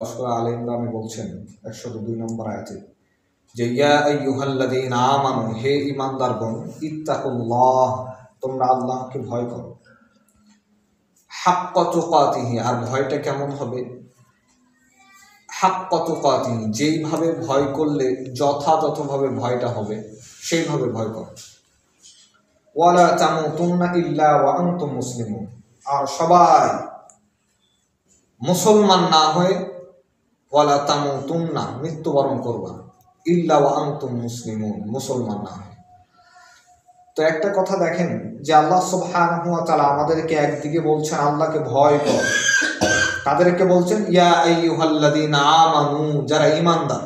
আলে ইমরানে বলছেন 102 নম্বর আয়াতে যে ইয়া আইয়ুহাল্লাযীনা আমানু, হে ঈমানদারগণ, ইত্তাকুল্লাহ, তোমরা আল্লাহকে ভয় করো, হাক্কা তুকাতিহি, আর ভয়টা কেমন হবে? হাক্কা তুকাতিহি, যেইভাবে ভয় করলে যথাযথভাবে ভয়টা হবে সেইভাবে ভয় করো। ওয়ালা তামুতুন্না ইল্লা ওয়া আনতুম মুসলিমুন, আর সবাই মুসলমান না হয়ে ওয়ালা তামুতুন্না, মৃত্যুবরণ করবা, ইল্লা ওয়া আনতুম মুসলিমুন, মুসলমান না হয়। তো একটা কথা দেখেন যে আল্লাহ সুবহানাহু ওয়া তাআলা আমাদেরকে একদিকে বলছেন আল্লাহকে ভয় কর, তাদেরকে বলছেন ইয়া আইয়ুহাল্লাযীনা আমানু, যারা ঈমানদার,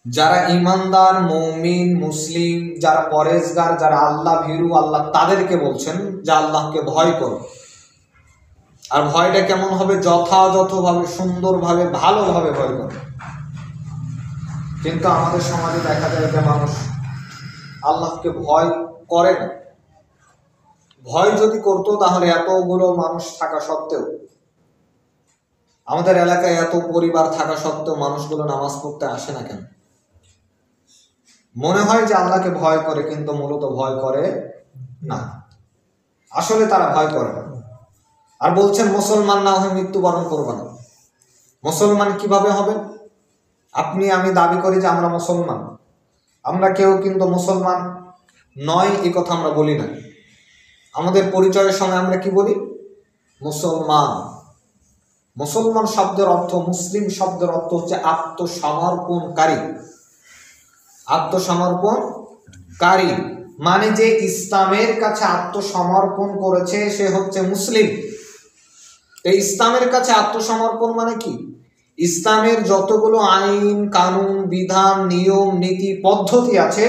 যারা ঈমানদার মুমিন মুসলিম, যারা পরেজগার, যারা আল্লাহ ভীরু, আল্লাহ তাদেরকে বলছেন যে আল্লাহকে ভয় করো। আর ভয়টা কেমন হবে? যথাযথভাবে, সুন্দরভাবে, ভালোভাবে ভয় করো। কিন্তু আমাদের সমাজে দেখা যায় যে মানুষ আল্লাহকে ভয় করে না। ভয় যদি করতো তাহলে এতগুলো মানুষ থাকা সত্ত্বেও, আমাদের এলাকায় এত পরিবার থাকা সত্ত্বেও মানুষগুলো নামাজ পড়তে আসে না কেন? মনে হয় যে আল্লাহকে ভয় করে, কিন্তু মূলত ভয় করে না, আসলে তারা ভয় করে না। আর বলছেন মুসলমান না হয়ে মৃত্যুবরণ করবে না। মুসলমান কিভাবে হবে? আপনি আমি দাবি করি যে আমরা মুসলমান, আমরা কেউ কিন্তু মুসলমান নয় এই কথা আমরা বলি না। আমাদের পরিচয়ের সময় আমরা কি বলি? মুসলমান। মুসলমান শব্দের অর্থ, মুসলিম শব্দের অর্থ হচ্ছে আত্মসমর্পণকারী। আত্মসমর্পণকারী মানে যে ইসলামের কাছে আত্মসমর্পণ করেছে সে হচ্ছে মুসলিম। এই ইসলামের কাছে আত্মসমর্পণ মানে কি? ইসলামের যতগুলো আইন কানুন বিধান নিয়ম নীতি পদ্ধতি আছে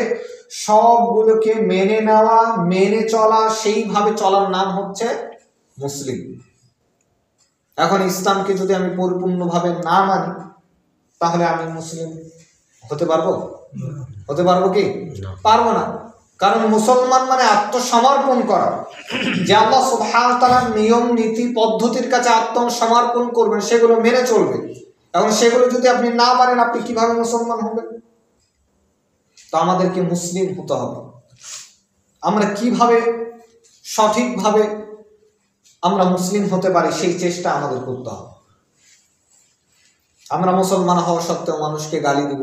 সবগুলোকে মেনে নেওয়া, মেনে চলা, সেইভাবে চলার নাম হচ্ছে মুসলিম। এখন ইসলামকে যদি আমি পরিপূর্ণভাবে না মানি তাহলে আমি মুসলিম হতে পারবো? হতে পারবো কি? পারবো না। কারণ মুসলমান মানে আত্মসমর্পণ করা, যে আল্লাহ সুবহানাহু ওয়া তাআলার নিয়ম নীতি পদ্ধতির কাছে আত্মসমর্পণ করবেন, সেগুলো মেনে চলবে। এখন সেগুলো যদি আপনি না মানেন আপনি কিভাবে মুসলমান হবেন? তো আমাদেরকে মুসলিম হতে হবে। আমরা কিভাবে সঠিকভাবে আমরা মুসলিম হতে পারি সেই চেষ্টা আমাদের করতে হবে। আমরা মুসলমান হওয়া সত্ত্বেও মানুষকে গালি দিব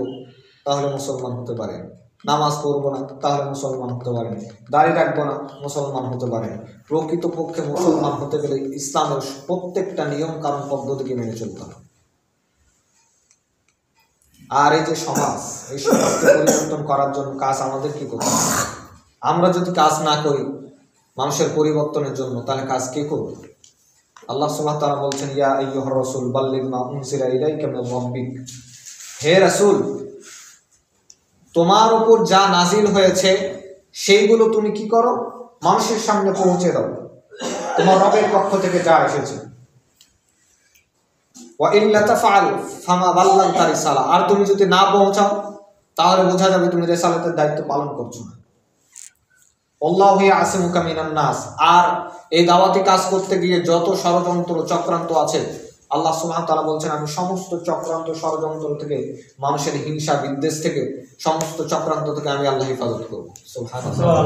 তাহলে মুসলমান হতে পারেন, নামাজ পড়বো না তাহলে মুসলমান হতে পারেন, দাড়ি রাখবো না মুসলমান হতে পারেন। প্রকৃতপক্ষে মুসলমান হতে গেলে ইসলামের প্রত্যেকটা নিয়ম কানুন পদ্ধতিকে মেনে চলতে হবে। আর এই যে সমাজ, এই সমাজকে পরিবর্তন করার জন্য কাজ আমাদের কি করতে হবে? আমরা যদি কাজ না করি মানুষের পরিবর্তনের জন্য, তাহলে কাজ কে করবে? আল্লাহ সুবহানাহু ওয়া তাআলা বলছেন ইয়া আইয়ুহার রাসূল বাল্লিগ মা উনজিলা ইলাইকা মির রাব্বিক, হে রাসূল, তোমার উপর যা নাজিল হয়েছে সেইগুলো তুমি কি করো? মানুষের সামনে পৌঁছে দাও, তোমার রবের পক্ষ থেকে যা এসেছে। ওয়া ইল্লা তাফআল ফামা বাল্লাগতা রিসালা, আর তুমি যদি না পৌঁছাও তাহলে বোঝা যাবে তুমি রিসালাতের দায়িত্ব পালন করছো না। আল্লাহু ইয়াসিমুকা মিনান নাস, আর এই দাওয়াতি কাজ করতে গিয়ে যত ষড়যন্ত্র চক্রান্ত আছে আল্লাহ সুবহানাহু ওয়া তাআলা বলছেন আমি সমস্ত চক্রান্ত ষড়যন্ত্র থেকে, মানুষের হিংসা বিদ্বেষ থেকে, সমস্ত চক্রান্ত থেকে আমি আল্লাহ হেফাজত করব। সুবহানাল্লাহ।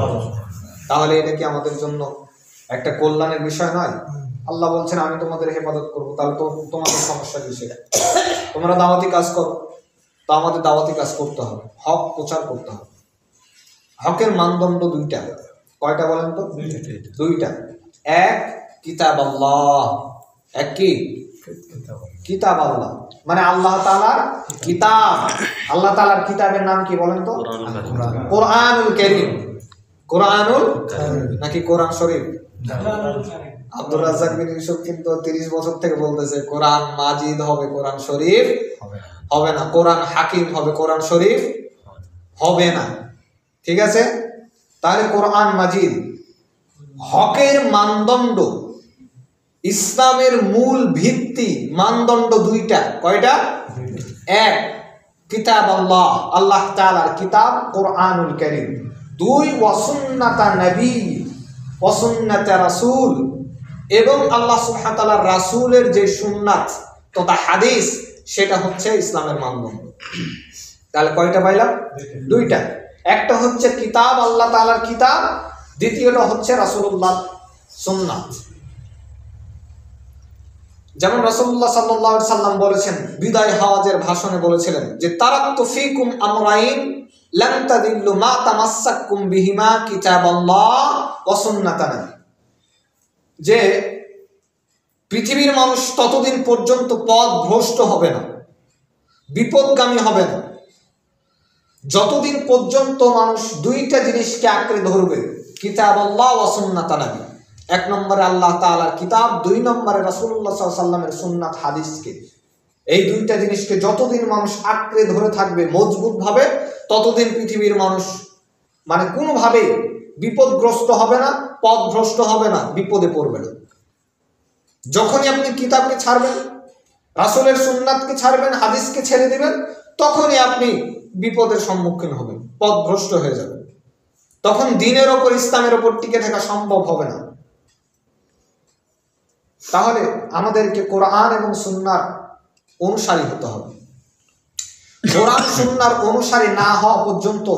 তাহলে এটা কি আমাদের জন্য একটা কল্যাণের বিষয় নয়? আল্লাহ বলছেন আমি তোমাদের হেফাজত করবো, তাহলে তো তোমাদের সমস্যা কি? সেটা তোমরা দাওয়াতি কাজ করো, তো আমাদের দাওয়াতি কাজ করতে হবে, হক প্রচার করতে হবে। হকের মানদণ্ড দুইটা। কয়টা বলেন তো? দুইটা। এক, কিতাব আল্লাহ। এক কি? কিতাব আল্লাহ মানে আল্লাহ তাআলার কিতাব। আল্লাহ তাআলার কিতাবের নাম কি বলেন তো? কোরআনুল কারীম। কোরআনুল নাকি কোরআন শরীফ? আব্দুর রাজ্জাক বিন ইউসুফ কিন্তু 30 বছর থেকে বলতেছে কোরআন মাজিদ হবে, কোরআন শরীফ হবে না। কোরআন হাকিম হবে, কোরআন শরীফ হবে না। ঠিক আছে? তাহলে কোরআন মাজিদ। হকের মানদণ্ড, ইসলামের মূল ভিত্তি মানদণ্ড দুইটা। কয়টা? এক, কিতাব আল্লাহ, আল্লাহ তাআলার কিতাব কোরআনুল কারীম। দুই, ওয়া সুন্নাতা নবী, ওয়া সুন্নাতা রাসূল, এবং আল্লাহ সুবহানাহু ওয়া তাআলার রাসূলের যে সুন্নাত তথা হাদিস, সেটা হচ্ছে ইসলামের মানদণ্ড। তাহলে কয়টা পাইলাম? দুইটা। একটা হচ্ছে কিতাব, আল্লাহ তাআলার কিতাব, দ্বিতীয়টা হচ্ছে রাসূলুল্লাহ সুন্নাত। যেমন রাসূলুল্লাহ সাল্লাল্লাহু আলাইহি সাল্লাম বলেছেন, বিদায় হওয়াজের ভাষণে বলেছিলেন যে তারাকতু ফীকুম আমরাইন লান তাদিল্লু মা তামাসসাকতুম বিহিমা কিতাবাল্লাহ ওয়া সুন্নাতানা, যে পৃথিবীর মানুষ ততদিন পর্যন্ত পথ ভ্রষ্ট হবে না, বিপদগামী হবে না, যতদিন পর্যন্ত মানুষ দুইটা জিনিসকে আঁকড়ে ধরবে, কিতাবাল্লাহ ওয়া সুন্নাতানা। এক নম্বরে আল্লাহ তাআলার কিতাব, দুই নম্বরে রাসূলুল্লাহ সাল্লাল্লাহু আলাইহি সাল্লামের সুন্নাত হাদিসকে। এই দুইটা জিনিসকে যতদিন মানুষ আঁকড়ে ধরে থাকবে মজবুত ভাবে, ততদিন পৃথিবীর মানুষ মানে কোনোভাবেই বিপদগ্রস্ত হবে না, পথভ্রষ্ট হবে না, বিপদে পড়বে না। যখনই আপনি কিতাবকে ছাড়বেন, রাসূলের সুন্নাতকে ছাড়বেন, হাদিসকে ছেড়ে দিবেন, তখনই আপনি বিপদের সম্মুখীন হবেন, পথভ্রষ্ট হয়ে যাবেন। তখন দ্বীনের ওপর, ইসলামের ওপর টিকে থাকা সম্ভব হবে না। তাহলে আমাদেরকে কোরআন এবং সুন্নাহর অনুসারী হতে হবে। কোরআন সুন্নাহর অনুসারী না হওয়া পর্যন্ত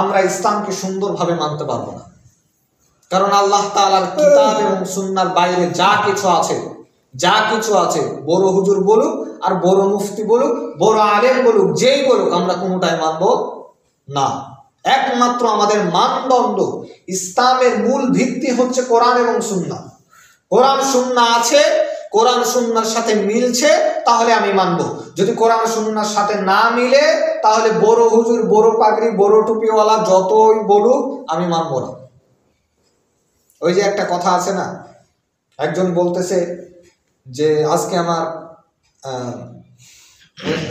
আমরা ইসলামকে সুন্দরভাবে মানতে পারবো না। কারণ আল্লাহ তাআলার কিতাব এবং সুন্নাহর বাইরে যা কিছু আছে, বড় হুজুর বলুক আর বড় মুফতি বলুক, বড় আলেম বলুক, যেই বলুক, আমরা কোনোটাই মানব না। একমাত্র আমাদের মানদণ্ড, ইসলামের মূল ভিত্তি হচ্ছে কোরআন এবং সুন্নাহ। কোরআন সুন্নাহ আছে, কোরআন সুন্নাহর সাথে মিলছে, তাহলে আমি মানব। যদি কোরআন সুন্নাহর সাথে না মিলে, তাহলে বড় হুজুর, বড় পাগড়ি, বড় টুপিওয়ালা যতই বলুক, আমি মানব না। ওই যে একটা কথা আছে না, একজন বলতেছে যে আজকে আমার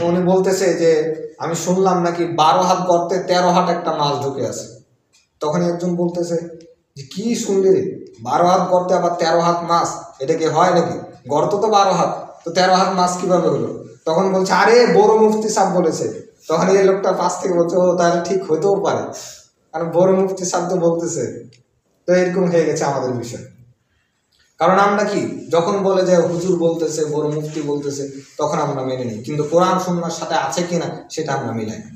উনি বলতেছে যে আমি শুনলাম নাকি 12 হাত গর্তে 13 হাত একটা মাছ ঢুকে আছে। তখন একজন বলতেছে যে কি শুনলি রে, 12 হাত গর্তে আবার 13 হাত মাছ, এটা কি হয় নাকি? গর্ত তো 12 হাত, তো 13 হাত মাছ কিভাবে হলো? তখন বলছে আরে বড় মুফতি সাহেব বলেছে। তখন এই লোকটা পাশ থেকে বলছে ও তাহলে ঠিক হতেও পারে, কারণ বড় মুফতি সাহেব তো বলতেছে। তো এরকম হয়ে গেছে আমাদের বিষয়। কারণ আমরা কি, যখন বলে যে হুজুর বলতেছে, বড় মুফতি বলতেছে, তখন আমরা মেনে নিই, কিন্তু কোরআন সুন্নাহর সাথে আছে কিনা সেটা আমরা মিলাই না।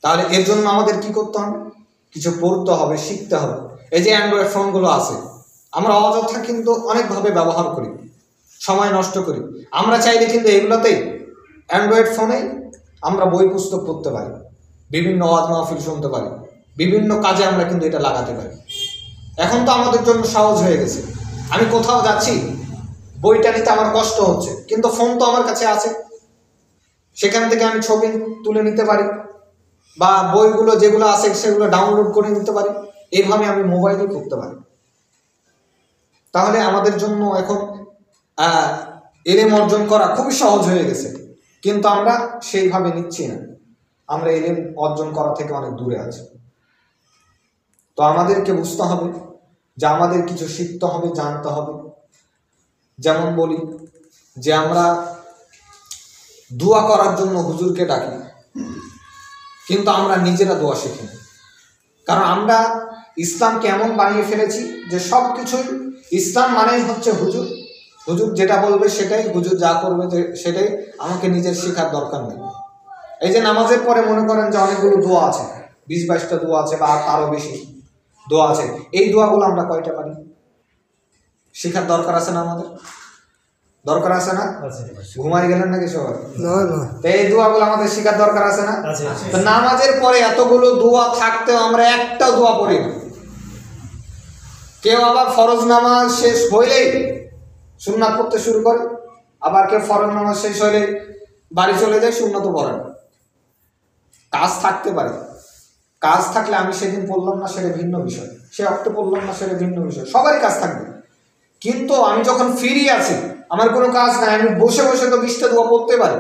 তাহলে এর জন্য আমাদের কি করতে হবে? কিছু পড়তে হবে, শিখতে হবে। এই যে অ্যান্ড্রয়েড ফোনগুলো আছে, আমরা অযথা কিন্তু অনেকভাবে ব্যবহার করি, সময় নষ্ট করি। আমরা চাইলে কিন্তু এগুলোতেই, অ্যান্ড্রয়েড ফোনেই আমরা বই পুস্তক পড়তে পারি, বিভিন্ন ওয়াজ মাহফিল শুনতে পারি, বিভিন্ন কাজে আমরা কিন্তু এটা লাগাতে পারি। এখন তো আমাদের জন্য সহজ হয়ে গেছে। আমি কোথাও যাচ্ছি, বইটা নিতে আমার কষ্ট হচ্ছে, কিন্তু ফোন তো আমার কাছে আছে, সেখান থেকে আমি ছবি তুলে নিতে পারি, বা বইগুলো যেগুলো আছে সেগুলো ডাউনলোড করে নিতে পারি। এইভাবে আমি মোবাইলে করতে পারি। তাহলে আমাদের জন্য এখন এলেম অর্জন করা খুবই সহজ হয়ে গেছে, কিন্তু আমরা সেইভাবে নিচ্ছি না। আমরা এলেম অর্জন করা থেকে অনেক দূরে আছি। তো আমাদেরকে বুঝতে হবে যে আমাদের কিছু শিখতে হবে, জানতে হবে। যেমন বলি যে আমরা দোয়া করার জন্য হুজুরকে ডাকি, কিন্তু আমরা নিজেরা দোয়া শিখি না। কারণ আমরা ইসলামকে এমন বানিয়ে ফেলেছি যে সব কিছুই ইসলাম মানেই হচ্ছে হুজুর, হুজুর যেটা বলবে সেটাই, হুজুর যা করবে সেটাই, আমাকে নিজের শেখার দরকার নেই। এই যে নামাজের পরে মনে করেন যে অনেকগুলো দোয়া আছে, 20-22টা দোয়া আছে, বা তারও বেশি দোয়া আছে। এই দোয়াগুলো আমরা কয়টা পারি? শেখার দরকার আছে না? আমাদের দরকার আছে না? ঘুমাই গেলেন নাকি সবাই? তো এই দোয়াগুলো আমাদের শেখার দরকার আছে না? তো নামাজের পরে এতগুলো দোয়া থাকতেও আমরা একটা দোয়া পড়ি না। কেউ আবার ফরজ নামাজ শেষ হইলেই সুন্নাত পড়তে শুরু করে, আবার কেউ ফরজ নামাজ শেষ হইলেই বাড়ি চলে যায়, সুন্নাতও পড়ে না। কাজ থাকতে পারে, কাজ থাকলে আমি সেদিন পড়লাম না সেটা ভিন্ন বিষয়, সে অক্ট পড়লাম না সেটা ভিন্ন বিষয়, সবারই কাজ থাকবে। কিন্তু আমি যখন ফ্রি আছি, আমার কোনো কাজ নাই, আমি বসে বসে তো 20টা দোয়া পড়তে পারি।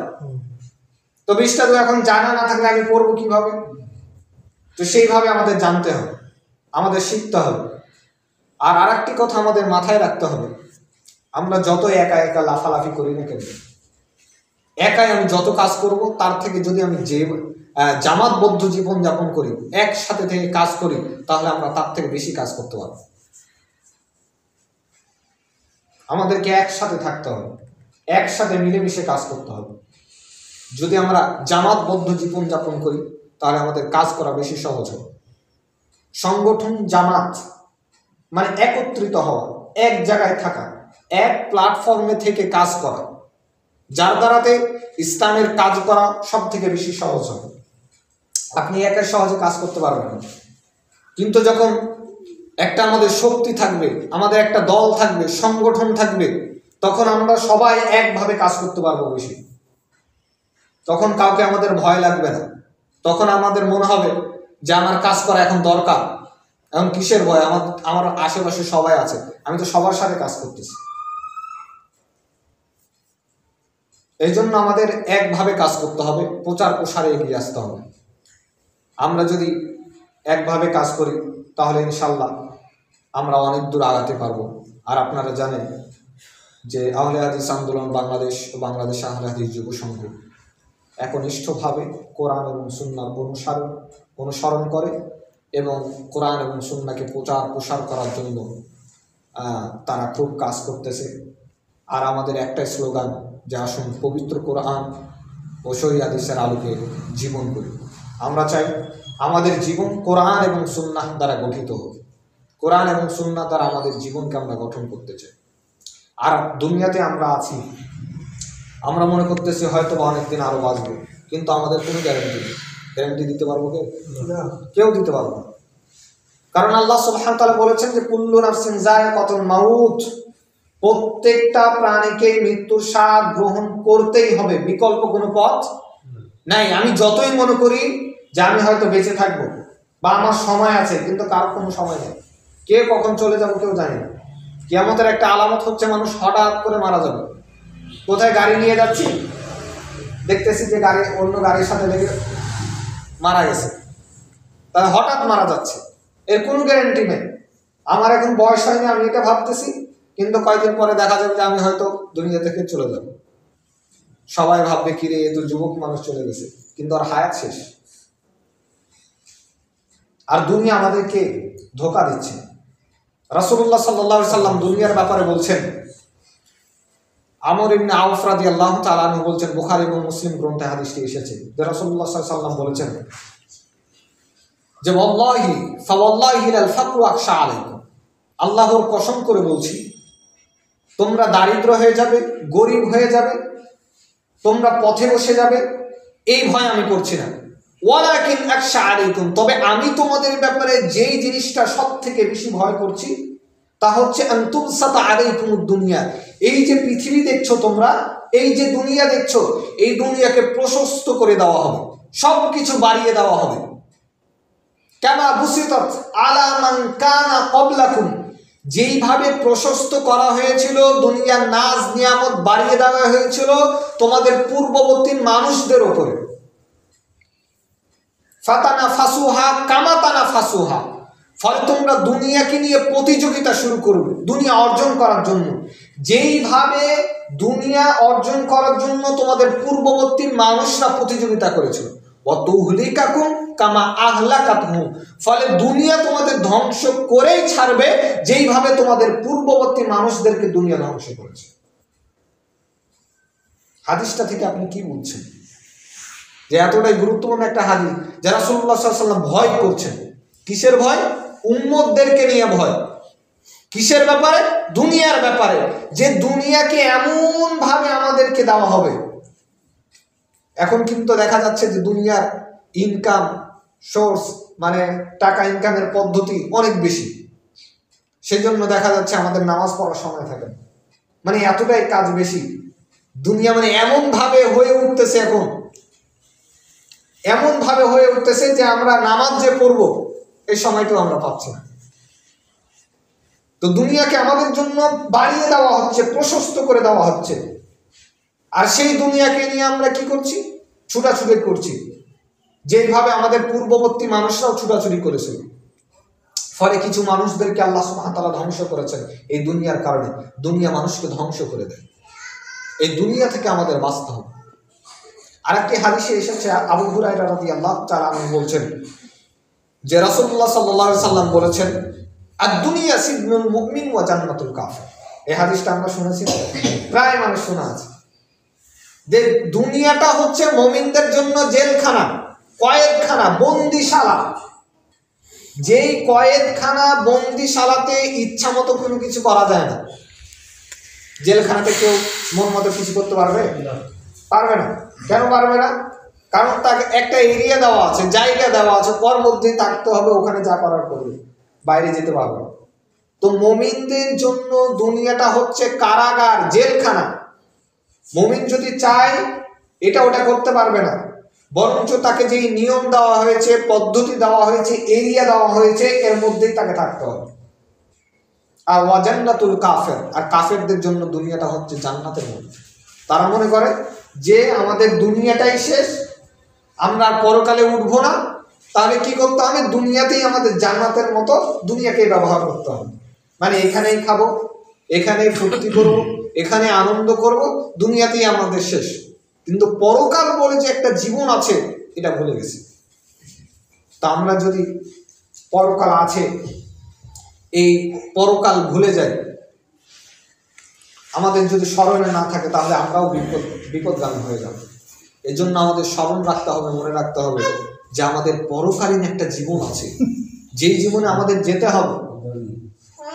তো 20টা দোয়া এখন জানা না থাকলে আমি পড়বো কিভাবে? তো সেইভাবে আমাদের জানতে হবে, আমাদের শিখতে হবে। আর আরেকটি কথা আমাদের মাথায় রাখতে হবে, আমরা যত একা একা লাফালাফি করি না কেন, একাই আমি যত কাজ করব, তার থেকে যদি আমি যে জামাতবদ্ধ জীবন যাপন করি, একসাথে থেকে কাজ করি, তাহলে আমরা তার থেকে বেশি কাজ করতে পারবো। আমাদেরকে একসাথে থাকতে হবে। একসাথে মিলেমিশে কাজ করতে হবে। যদি আমরা জামাতবদ্ধ জীবনযাপন করি তাহলে আমাদের কাজ করা বেশি সহজ হবে। সংগঠন জামাত মানে একত্রিত হওয়া, এক জায়গায় থাকা, এক প্ল্যাটফর্মে থেকে কাজ করা, যার দ্বারাতে ইসলামের কাজ করা সব থেকে বেশি সহজ হবে। আপনি একা সহজে কাজ করতে পারবেন না, কিন্তু যখন একটা আমাদের শক্তি থাকবে, আমাদের একটা দল থাকবে, সংগঠন থাকবে, তখন আমরা সবাই একভাবে কাজ করতে পারবো বেশি। তখন কাউকে আমাদের ভয় লাগবে না, তখন আমাদের মনে হবে যে আমার কাজ করা এখন দরকার। এখন কিসের ভয়? আমার আশেপাশে সবাই আছে, আমি তো সবার সাথে কাজ করতেছি। এই জন্য আমাদের একভাবে কাজ করতে হবে, প্রচার প্রসারে এগিয়ে আসতে হবে। আমরা যদি একভাবে কাজ করি তাহলে ইনশাল্লাহ আমরা অনেক দূর আগাতে পারবো। আর আপনারা জানেন যে আহলে হাদিস আন্দোলন বাংলাদেশ ও বাংলাদেশ আহলে হাদিস যুব সংঘ একনিষ্ঠভাবে কোরআন এবং সুন্নাহর অনুসরণ করে এবং কোরআন এবং সুন্নাহকে প্রচার প্রসার করার জন্য তারা খুব কাজ করতেছে। আর আমাদের একটাই স্লোগান যে আসুন পবিত্র কোরআন ও সহিহ হাদিসের আলোকে জীবন করি। আমরা চাই আমাদের জীবন কোরআন এবং সুন্নাহ দ্বারা গঠিত হোক। কোরআন এবং সুন্নাহ দ্বারা আমাদের জীবনকে আমরা গঠন করতে চাই। আর দুনিয়াতে আমরা আছি, আমরা মনে করতেছি হয়তো অনেকদিন আরো বাঁচবো, কিন্তু আমাদের কোনো গ্যারান্টি দিতে পারবো কেউ দিতে পারবো না। কারণ আল্লাহ সুবহানাহু ওয়া তাআলা বলেছেন যে কুল্লু নাফসিন যায়কাতুল মাউত, প্রত্যেকটা প্রাণীকে মৃত্যুর স্বাদ গ্রহণ করতেই হবে, বিকল্প কোনো পথ নাই। আমি যতই মনে করি যে আমি হয়তো বেঁচে থাকবো বা আমার সময় আছে, কিন্তু কারো কোনো সময় নেই। কে কখন চলে যাবো কেউ জানে না। কিয়ামতের একটা আলামত হচ্ছে মানুষ হঠাৎ করে মারা যাবে। কোথায় গাড়ি নিয়ে যাচ্ছি, দেখতেছি যে অন্য গাড়ির সাথে লেগে মারা গেছে, তাহলে হঠাৎ মারা যাচ্ছে, এর কোনো গ্যারান্টি নেই। আমার এখন বয়স হয়নি, আমি এটা ভাবতেছি, কিন্তু কয়েকদিন পরে দেখা যাবে যে আমি হয়তো দুনিয়া থেকে চলে যাব। সবাই ভাববে কিরে এ তো যুবক মানুষ চলে গেছে, কিন্তু আর হায়াত শেষ। আর দুনিয়া আমাদেরকে ধোঁকা দিচ্ছে। রাসূলুল্লাহ সাল্লাল্লাহু আলাইহি সাল্লাম দুনিয়ার ব্যাপারে বলছেন, আমর ইবনে আউফ রাদিয়াল্লাহু তাআলা আনহু বলছেন, বুখারী এবং মুসলিম গ্রন্থে হাদিসটি এসেছে যে রাসূলুল্লাহ সাল্লাল্লাহু আলাইহি সাল্লাম বলেছেন যে ওয়াল্লাহি ফাওয়াল্লাহি লাল ফাকরু আখশা আলাইকুম, আল্লাহর কসম করে বলছি তোমরা দারিদ্র হয়ে যাবে, গরিব হয়ে যাবে, তোমরা পথে বসে যাবে, এই ভয় আমি করছি না। ওয়ালাকিন আখশা আলাইকুম, তবে আমি তোমাদের ব্যাপারে যেই জিনিসটা সব থেকে বেশি ভয় করছি তা হচ্ছে আনতুম সাতা আলাইকুমুদ দুনিয়া, এই যে পৃথিবী দেখছো তোমরা, এই যে দুনিয়া দেখছো, এই দুনিয়াকে প্রশস্ত করে দেওয়া হবে, সবকিছু বাড়িয়ে দেওয়া হবে। কামা বুসিতাত আলা মান কানা ক্বাবলাকুম, যেইভাবে প্রশস্ত করা হয়েছিল, দুনিয়ার নাজ নিয়ামত বাড়িয়ে দেওয়া হয়েছিল তোমাদের পূর্ববর্তী মানুষদের উপরে। ফাতানা ফাসুহা কামা তানা ফাসুহা, ফলে তোমরা দুনিয়াকে নিয়ে প্রতিযোগিতা শুরু করবে দুনিয়া অর্জন করার জন্য, যেইভাবে দুনিয়া অর্জন করার জন্য তোমাদের পূর্ববর্তী মানুষরা প্রতিযোগিতা করেছিল। ওয়াতুহলিকাকুম কামা আহলাকাতহুম, ফলে দুনিয়া তোমাদের ধ্বংস করেই ছাড়বে যেইভাবে তোমাদের পূর্ববর্তী মানুষদেরকে দুনিয়া ধ্বংস করেছে। হাদিসটা থেকে আপনি কি বুঝছেন? যে এতটাই গুরুত্বপূর্ণ একটা হাদিস, যে রাসূলুল্লাহ সাল্লাল্লাহু আলাইহি ওয়াসাল্লাম ভয় করছেন। কিসের ভয়? উম্মতদেরকে নিয়ে ভয়। কিসের ব্যাপারে? দুনিয়ার ব্যাপারে, যে দুনিয়াকে এমন ভাবে আমাদেরকে দেওয়া হবে। এখন কিন্তু দেখা যাচ্ছে যে দুনিয়ার ইনকাম সোর্স, মানে টাকা ইনকামের পদ্ধতি অনেক বেশি, সেই জন্য দেখা যাচ্ছে আমাদের নামাজ পড়ার সময় থাকে না। মানে এতটাই কাজ বেশি, দুনিয়া মানে এমন ভাবে হয়ে উঠতেছে, এখন এমন ভাবে হয়ে উঠতেছে যে আমরা নামাজ যে পড়বো এই সময়টাও আমরা পাচ্ছি না। তো দুনিয়াকে আমাদের জন্য বাড়িয়ে দেওয়া হচ্ছে, প্রশস্ত করে দেওয়া হচ্ছে, আর সেই দুনিয়াকে নিয়ে আমরা কি করছি? ছুটাছুটি করছি, যেভাবে আমাদের পূর্ববর্তী মানুষরাও ছুটাছুটি করেছিল। ফলে কিছু মানুষদেরকে আল্লাহ সুবহানাহু ওয়া তাআলা ধ্বংস করেছেন এই দুনিয়ার কারণে। দুনিয়া মানুষকে ধ্বংস করে দেয়, এই দুনিয়া থেকে আমাদের বাঁচতে হবে। আরেকটি হাদিসে এসেছে, আবু হুরায়রা রাদিয়াল্লাহু তাআলা আনহু বলছেন যে রাসূলুল্লাহ সাল্লাল্লাহু আলাইহি সাল্লাম বলেছেন, আদ-দুনিয়া সিজনুল মুমিন ওয়া জান্নাতুল কাফির। এই হাদিসটা আমরা শুনেছি, প্রায় মানুষ শোনা আছে। যে দুনিয়াটা হচ্ছে মুমিনদের জন্য জেলখানা, কয়েদখানা, বন্দিশালা। যেই কয়েদখানা, বন্দিশালাতে ইচ্ছা মতো কোনো কিছু করা যায় না। জেলখানাতে কেউ মন মতো কিছু করতে পারবে? পারবে না। কেন পারবে না? কারণ তাকে একটা এরিয়া দেওয়া আছে, জায়গা দেওয়া আছে, ওর মধ্যেই থাকতে হবে, ওখানে যা করার করবে, বাইরে যেতে পারবে না। তো মুমিনদের জন্য দুনিয়াটা হচ্ছে কারাগার, জেলখানা। মুমিন যদি চায় এটা ওটা করতে পারবে না, বরঞ্চ তাকে যেই নিয়ম দেওয়া হয়েছে, পদ্ধতি দেওয়া হয়েছে, এরিয়া দেওয়া হয়েছে, এর মধ্যেই তাকে থাকতে হবে। আর ওয়াজান্নাতুল কাফের, আর কাফেরদের জন্য দুনিয়াটা হচ্ছে জান্নাতের মতো। তারা মনে করে যে আমাদের দুনিয়াটাই শেষ, আমরা আর পরকালে উঠবো না, তাহলে কি করতে হবে? দুনিয়াতেই আমাদের জান্নাতের মতো দুনিয়াকেই ব্যবহার করতে হবে। মানে এখানেই খাবো, এখানেই ফুর্তি করবো, এখানে আনন্দ করব, দুনিয়াতেই আমাদের শেষ। কিন্তু পরকাল বলে যে একটা জীবন আছে, এটা ভুলে গেছি। তা আমরা যদি পরকাল আছে, এই পরকাল ভুলে যাই, আমাদের যদি স্মরণে না থাকে, তাহলে আমরাও বিপদগামী হয়ে যাব। এই জন্য আমাদের স্মরণ রাখতে হবে, মনে রাখতে হবে যে আমাদের পরকালীন একটা জীবন আছে, যেই জীবনে আমাদের যেতে হবে।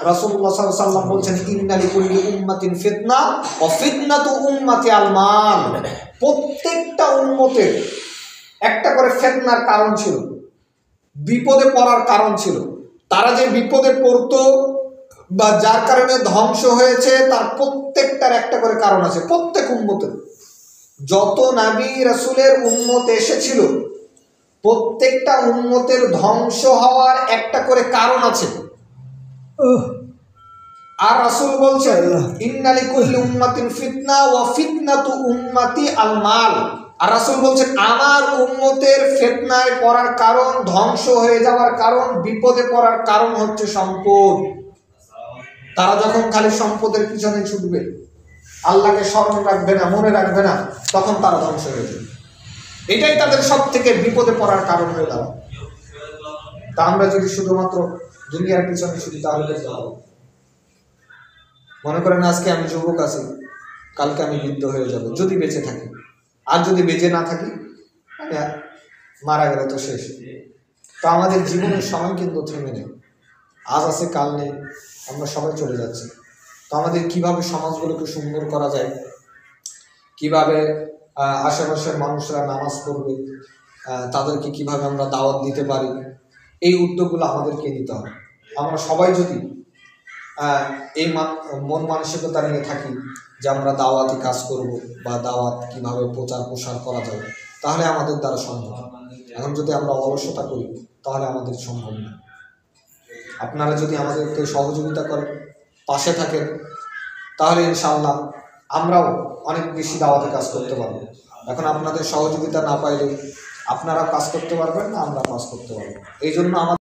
রাসূলুল্লাহ সাল্লাল্লাহু আলাইহি ওয়াসাল্লাম বলছেন, ইন্না লিকুল্লি উম্মাতিন ফিতনা ওয়া ফিতনাতু উম্মতি আল মাল। প্রত্যেকটা উম্মতের একটা করে ফিতনার কারণ ছিল, বিপদে পড়ার কারণ ছিল। তারা যে বিপদে পড়তো বা যার কারণে ধ্বংস হয়েছে, তার প্রত্যেকটার একটা করে কারণ আছে। প্রত্যেক উম্মতের, যত নবী রাসূলের উম্মত এসেছিল, প্রত্যেকটা উম্মতের ধ্বংস হওয়ার একটা করে কারণ আছে। আর রাসূল বলছেন, ইন্না লিকুল্লি উম্মাতিন ফিতনা ওয়া ফিতনাতু উম্মতি আল মাল। আর রাসূল বলছেন, আমার উম্মতের ফিতনায় পড়ার কারণ, ধ্বংস হয়ে যাওয়ার কারণ, বিপদে পড়ার কারণ হচ্ছে সম্পদ। তারা যখন খালি সম্পদের পিছনে ছুটবে, আল্লাহকে স্মরণ রাখবে না, মনে রাখবে না, তখন তারা ধ্বংস হয়ে যাবে। এটাই তাদের সব থেকে বিপদে পড়ার কারণ হয়ে দাঁড়ায়। তা আমরা যদি শুধুমাত্র দুনিয়ার পিছনে ছুটি, তাহলে দেখতে হবে। মনে করেন আজকে আমি যুবক আছি, কালকে আমি বৃদ্ধ হয়ে যাব যদি বেঁচে থাকি। আর যদি বেঁচে না থাকি, মারা গেলে তো শেষ। তো আমাদের জীবনের সময় কিন্তু থেমে নেই, আজ আছে কাল নেই, আমরা সবাই চলে যাচ্ছি। তো আমাদের কিভাবে সমাজগুলোকে সুন্দর করা যায়, কিভাবে আশেপাশের মানুষরা নামাজ পড়বে, তাদেরকে কিভাবে আমরা দাওয়াত দিতে পারি, এই উদ্যোগগুলো আমাদেরকে নিতে হবে। আমরা সবাই যদি এই মন মানসিকতা নিয়ে থাকি যে আমরা দাওয়াতি কাজ করব বা দাওয়াত কিভাবে প্রচার প্রসার করা যায়, তাহলে আমাদের দ্বারা সম্ভব। এখন যদি আমরা অলসতা করি, তাহলে আমাদের সম্ভব না। আপনারা যদি আমাদেরকে সহযোগিতা করেন, পাশে থাকেন, তাহলে ইনশাআল্লাহ আমরাও অনেক বেশি দাওয়াতে কাজ করতে পারবো। এখন আপনাদের সহযোগিতা না পাইলে আপনারা কাজ করতে পারবেন না, আমরা কাজ করতে পারবো। এই জন্য আমাদের